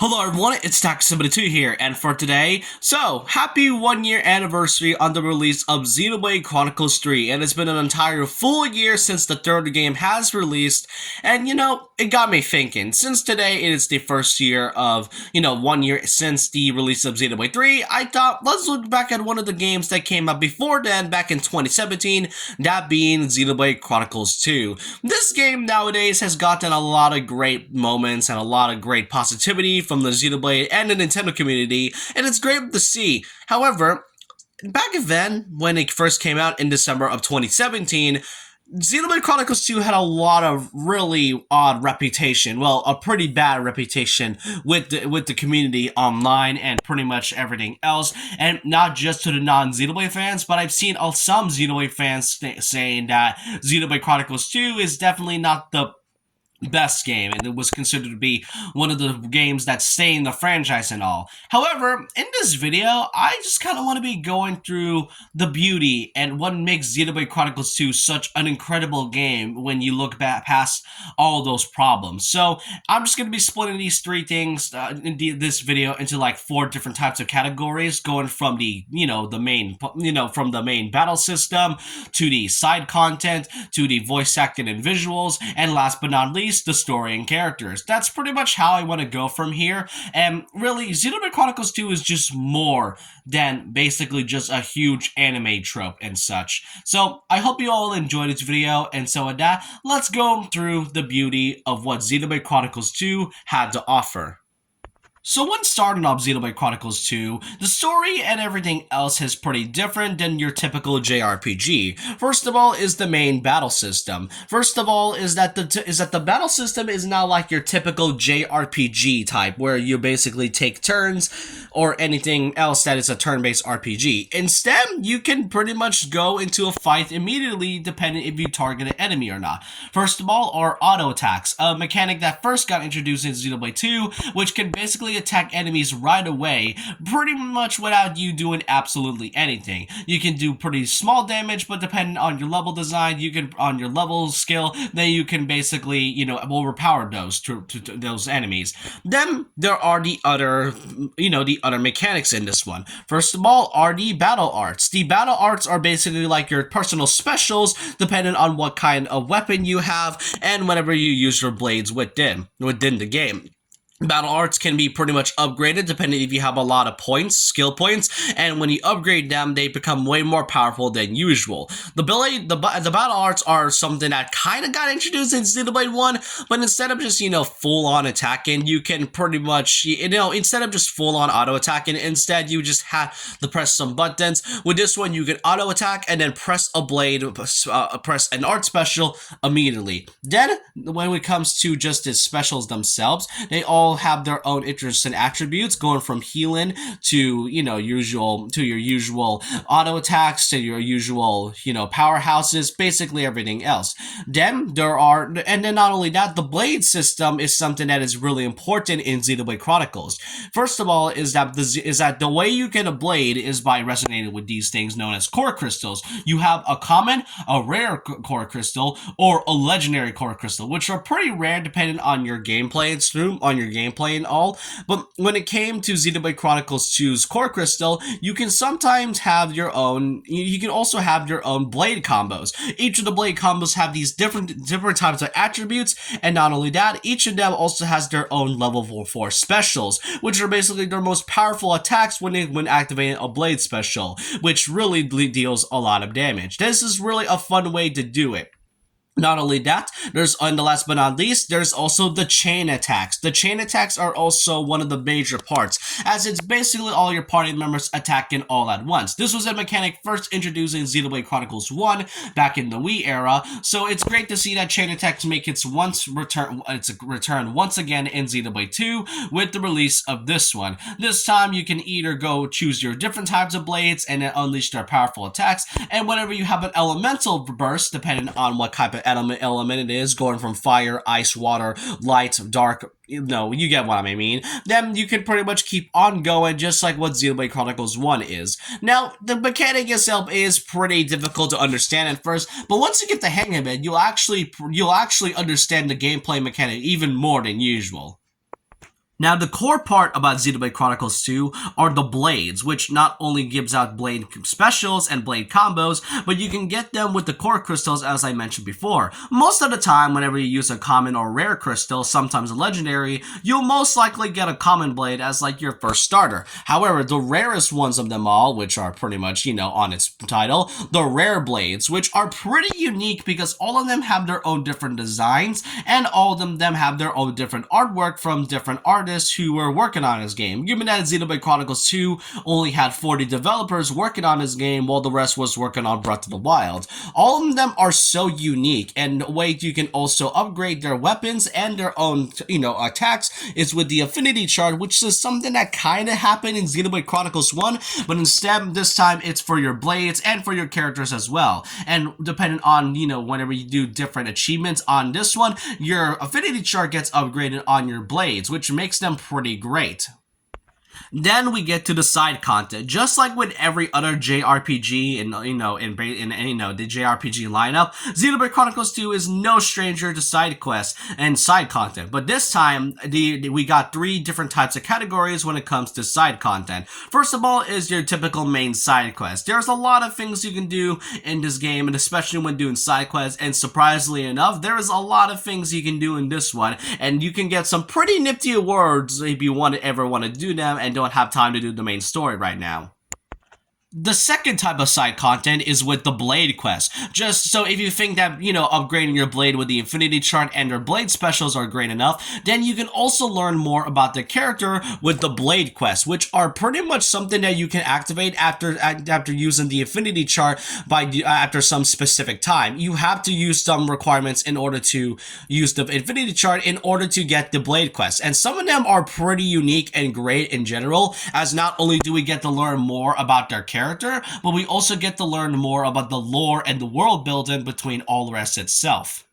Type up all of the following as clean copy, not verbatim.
Hello everyone, it's Tax72 here, and for today, happy 1 year anniversary on the release of Xenoblade Chronicles 3, and it's been an entire full year since the third game has released, and it got me thinking, since today it is the first year of, 1 year since the release of Xenoblade 3, I thought, let's look back at one of the games that came out before then, back in 2017, that being Xenoblade Chronicles 2. This game nowadays has gotten a lot of great moments and a lot of great positivity from the Xenoblade and the Nintendo community, and it's great to see. However, back then, when it first came out in December of 2017, Xenoblade Chronicles 2 had a lot of really odd reputation. Well, a pretty bad reputation with the community online and pretty much everything else. And not just to the non-Xenoblade fans, but I've seen some Xenoblade fans saying that Xenoblade Chronicles 2 is definitely not the best game, and it was considered to be one of the games that stay in the franchise and all. However, in this video, I just kind of want to be going through the beauty and what makes Xenoblade Chronicles 2 such an incredible game when you look back past all those problems. So I'm just going to be splitting these three things in this video into like 4 different types of categories, going from the from the main battle system to the side content to the voice acting and visuals, and last but not least, the story and characters. That's pretty much how I want to go from here. And really, Xenoblade Chronicles 2 is just more than basically just a huge anime trope and such. So I hope you all enjoyed this video, and so with that, let's go through the beauty of what Xenoblade Chronicles 2 had to offer. So when starting off Xenoblade Chronicles 2, the story and everything else is pretty different than your typical JRPG. First of all is the main battle system. First of all is that the battle system is not like your typical JRPG type where you basically take turns or anything else that is a turn-based RPG. Instead, you can pretty much go into a fight immediately depending if you target an enemy or not. First of all are auto attacks, a mechanic that first got introduced in Xenoblade 2, which can basically attack enemies right away, pretty much without you doing absolutely anything. You can do pretty small damage, but depending on your level design, on your level skill, then you can basically, overpower those to those enemies. Then there are the other mechanics in this one. First of all are the battle arts. The battle arts are basically like your personal specials, depending on what kind of weapon you have and whenever you use your blades within the game. Battle arts can be pretty much upgraded depending if you have a lot of skill points, and when you upgrade them, they become way more powerful than usual. The battle arts are something that kind of got introduced in Xenoblade 1, but instead of just, full-on attacking, you can pretty much, instead of just full-on auto-attacking, instead you just have to press some buttons. With this one, you can auto-attack and then press a blade, press an art special immediately. Then, when it comes to just the specials themselves, they all have their own interests and attributes, going from healing to your usual auto attacks to your usual powerhouses, basically everything else. Then not only that, the blade system is something that is really important in Xenoblade Chronicles. First of all is that the way you get a blade is by resonating with these things known as core crystals. You have a common, a rare core crystal, or a legendary core crystal, which are pretty rare depending on your gameplay and all. But when it came to Xenoblade Chronicles 2's core crystal, you can sometimes have your own, you can also have your own blade combos. Each of the blade combos have these different types of attributes, and not only that, each of them also has their own level 4 specials, which are basically their most powerful attacks when activating a blade special, which really deals a lot of damage. This is really a fun way to do it. Not only that, and the last but not least, there's also the chain attacks. The chain attacks are also one of the major parts, as it's basically all your party members attacking all at once. This was a mechanic first introduced in Xenoblade Chronicles 1 back in the Wii era, so it's great to see that chain attacks make its return once again in Xenoblade 2 with the release of this one. This time you can either go choose your different types of blades and then unleash their powerful attacks, and whenever you have an elemental burst, depending on what type of element it is, going from fire, ice, water, light, dark, you get what I mean, then you can pretty much keep on going just like what Xenoblade Chronicles 1 is. Now, the mechanic itself is pretty difficult to understand at first, but once you get the hang of it, you'll actually understand the gameplay mechanic even more than usual. Now, the core part about Xenoblade Chronicles 2 are the blades, which not only gives out blade specials and blade combos, but you can get them with the core crystals as I mentioned before. Most of the time, whenever you use a common or rare crystal, sometimes a legendary, you'll most likely get a common blade as like your first starter. However, the rarest ones of them all, which are pretty much, on its title, the rare blades, which are pretty unique because all of them have their own different designs, and all of them have their own different artwork from different artists who were working on this game. Given that Xenoblade Chronicles 2 only had 40 developers working on this game while the rest was working on Breath of the Wild. All of them are so unique, and the way you can also upgrade their weapons and their own, attacks is with the Affinity Chart, which is something that kind of happened in Xenoblade Chronicles 1, but instead this time it's for your blades and for your characters as well. And depending on, whenever you do different achievements on this one, your Affinity Chart gets upgraded on your blades, which makes them pretty great. Then we get to the side content. Just like with every other JRPG in the JRPG lineup, Xenoblade Chronicles 2 is no stranger to side quests and side content. But this time, we got 3 different types of categories when it comes to side content. First of all is your typical main side quest. There's a lot of things you can do in this game, and especially when doing side quests, and surprisingly enough, there is a lot of things you can do in this one, and you can get some pretty nifty awards if you ever want to do them and don't have time to do the main story right now. The second type of side content is with the blade quest. Just so if you think that, upgrading your blade with the Infinity Chart and your blade specials are great enough, then you can also learn more about the character with the blade quest, which are pretty much something that you can activate after using the Infinity Chart after some specific time. You have to use some requirements in order to use the Infinity Chart in order to get the blade quest, and some of them are pretty unique and great in general, as not only do we get to learn more about their character, but we also get to learn more about the lore and the world building between all the rest itself.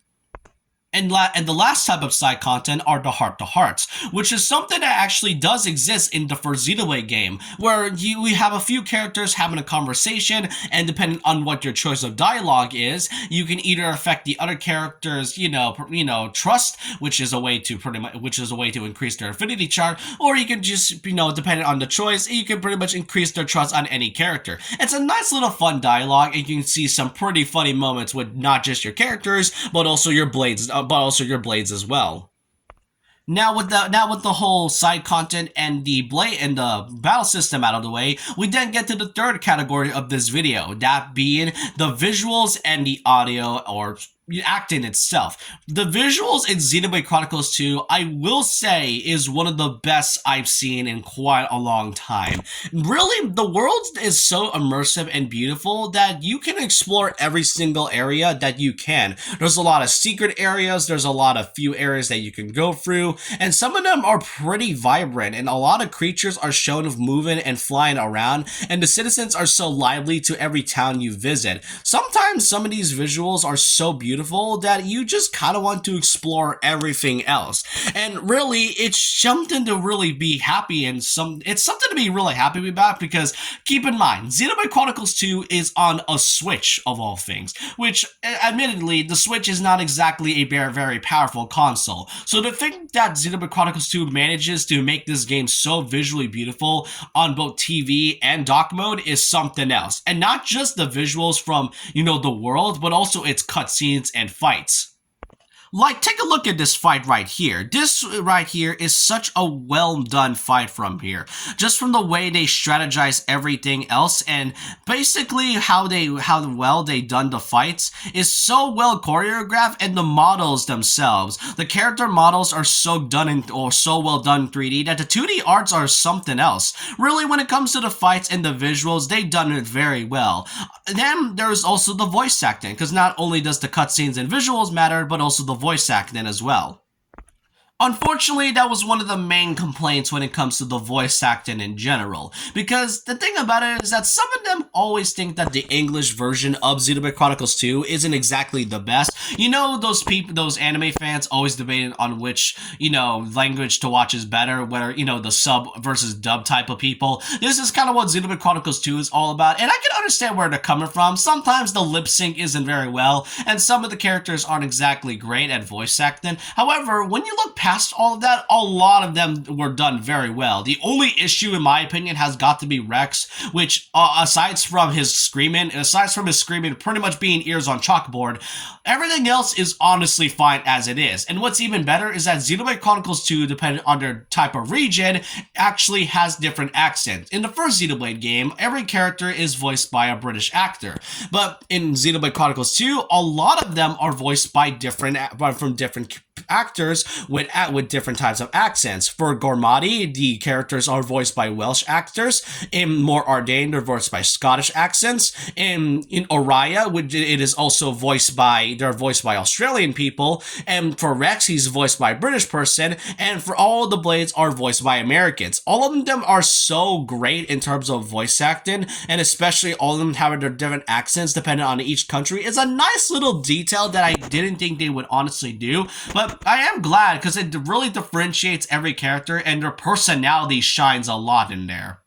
And the last type of side content are the heart-to-hearts, which is something that actually does exist in the first Xenoblade game, where we have a few characters having a conversation, and depending on what your choice of dialogue is, you can either affect the other characters, trust, which is a way to increase their Affinity Chart, or you can just, depending on the choice, you can pretty much increase their trust on any character. It's a nice little fun dialogue, and you can see some pretty funny moments with not just your characters, but also your blades as well. Now with the whole side content and the battle system out of the way, we then get to the third category of this video, that being the visuals and the audio or acting itself. The visuals in Xenoblade Chronicles 2, I will say, is one of the best I've seen in quite a long time. Really, the world is so immersive and beautiful that you can explore every single area that you can. There's a lot of secret areas, there's a lot of few areas that you can go through, and some of them are pretty vibrant, and a lot of creatures are shown of moving and flying around, and the citizens are so lively to every town you visit. Sometimes some of these visuals are so beautiful that you just kind of want to explore everything else. And really, it's something to really be happy it's something to be really happy about, because keep in mind, Xenoblade Chronicles 2 is on a Switch of all things, which admittedly, the Switch is not exactly a very, very powerful console. So to think that Xenoblade Chronicles 2 manages to make this game so visually beautiful on both TV and dock mode is something else. And not just the visuals from, the world, but also its cutscenes and fights. Like, take a look at this fight right here. This right here is such a well done fight from here. Just from the way they strategize everything else, and basically how well they done the fights is so well choreographed, and the models themselves. The character models are so well done in 3D that the 2D arts are something else. Really, when it comes to the fights and the visuals, they've done it very well. Then there's also the voice acting, because not only does the cutscenes and visuals matter, but also the voice acting as well. Unfortunately, that was one of the main complaints when it comes to the voice acting in general, because the thing about it is that some of them always think that the English version of Xenoblade Chronicles 2 isn't exactly the best. Those anime fans always debating on which, language to watch is better, whether, the sub versus dub type of people. This is kind of what Xenoblade Chronicles 2 is all about, and I can understand where they're coming from. Sometimes the lip sync isn't very well, and some of the characters aren't exactly great at voice acting. However, when you look past all of that, a lot of them were done very well. The only issue, in my opinion, has got to be Rex, which, aside from his screaming, pretty much being ears on chalkboard, everything else is honestly fine as it is. And what's even better is that Xenoblade Chronicles 2, depending on their type of region, actually has different accents. In the first Xenoblade game, every character is voiced by a British actor, but in Xenoblade Chronicles 2, a lot of them are voiced by different actors with different types of accents. For Gormati, the characters are voiced by Welsh actors. In More Ardain, they're voiced by Scottish accents. In Oriya, it is also voiced by Australian people. And for Rex, he's voiced by a British person. And for all the Blades are voiced by Americans. All of them are so great in terms of voice acting, and especially all of them having their different accents depending on each country is a nice little detail that I didn't think they would honestly do. But I am glad because it really differentiates every character and their personality shines a lot in there.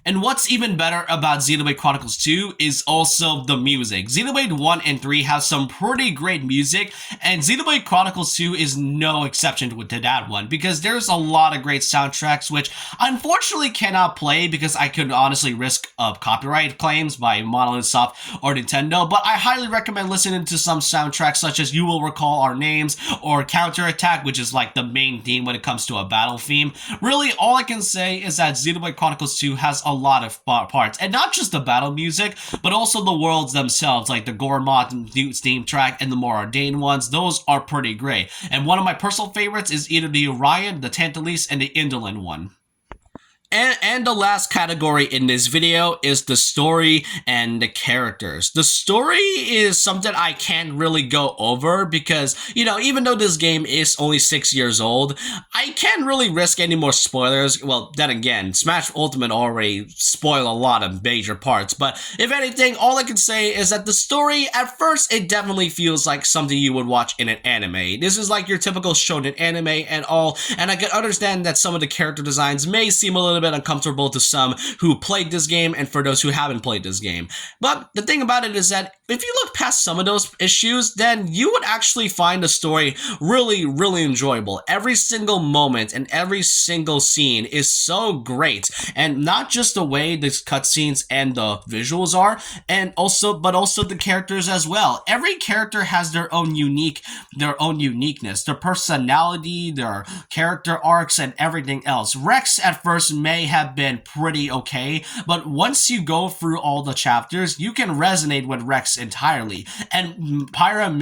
And what's even better about Xenoblade Chronicles 2 is also the music. Xenoblade 1 and 3 have some pretty great music, and Xenoblade Chronicles 2 is no exception to that one, because there's a lot of great soundtracks which unfortunately cannot play because I could honestly risk copyright claims by Monolith Soft or Nintendo, but I highly recommend listening to some soundtracks such as You Will Recall Our Names or Counterattack, which is like the main theme when it comes to a battle theme. Really, all I can say is that Xenoblade Chronicles 2 has a lot of parts, and not just the battle music, but also the worlds themselves, like the Gormott theme track and the more Ardain ones. Those are pretty great, and one of my personal favorites is either the Orion, the Tantalus, and the Indolin one. And the last category in this video is the story and the characters. The story is something I can't really go over because, even though this game is only 6 years old, I can't really risk any more spoilers. Well, then again, Smash Ultimate already spoiled a lot of major parts, but if anything, all I can say is that the story, at first, it definitely feels like something you would watch in an anime. This is like your typical shonen anime and all, and I can understand that some of the character designs may seem a little bit uncomfortable to some who played this game and for those who haven't played this game. But the thing about it is that if you look past some of those issues, then you would actually find the story really, really enjoyable. Every single moment and every single scene is so great, and not just the way the cutscenes and the visuals are, but also the characters as well. Every character has their own uniqueness, their personality, their character arcs, and everything else. Rex at first may have been pretty okay, but once you go through all the chapters, you can resonate with Rex entirely. And Pyra and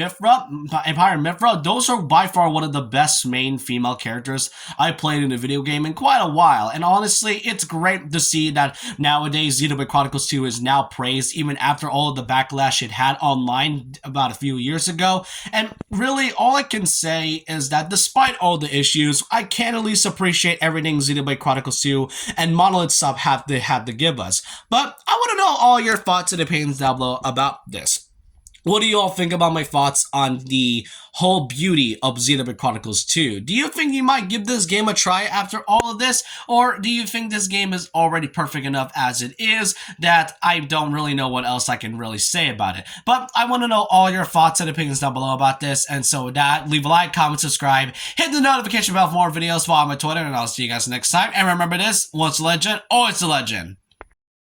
Mithra, those are by far one of the best main female characters I played in a video game in quite a while. And honestly, it's great to see that nowadays Xenoblade Chronicles 2 is now praised even after all of the backlash it had online about a few years ago. And really, all I can say is that despite all the issues, I can at least appreciate everything Xenoblade Chronicles 2 and Monolith Soft have to give us. But I want to know all your thoughts and opinions down below about this. What do you all think about my thoughts on the whole beauty of Xenoblade Chronicles 2? Do you think you might give this game a try after all of this? Or do you think this game is already perfect enough as it is that I don't really know what else I can really say about it? But I want to know all your thoughts and opinions down below about this. And so with that, leave a like, comment, subscribe, hit the notification bell for more videos, follow my Twitter, and I'll see you guys next time. And remember this, once a legend, always a legend.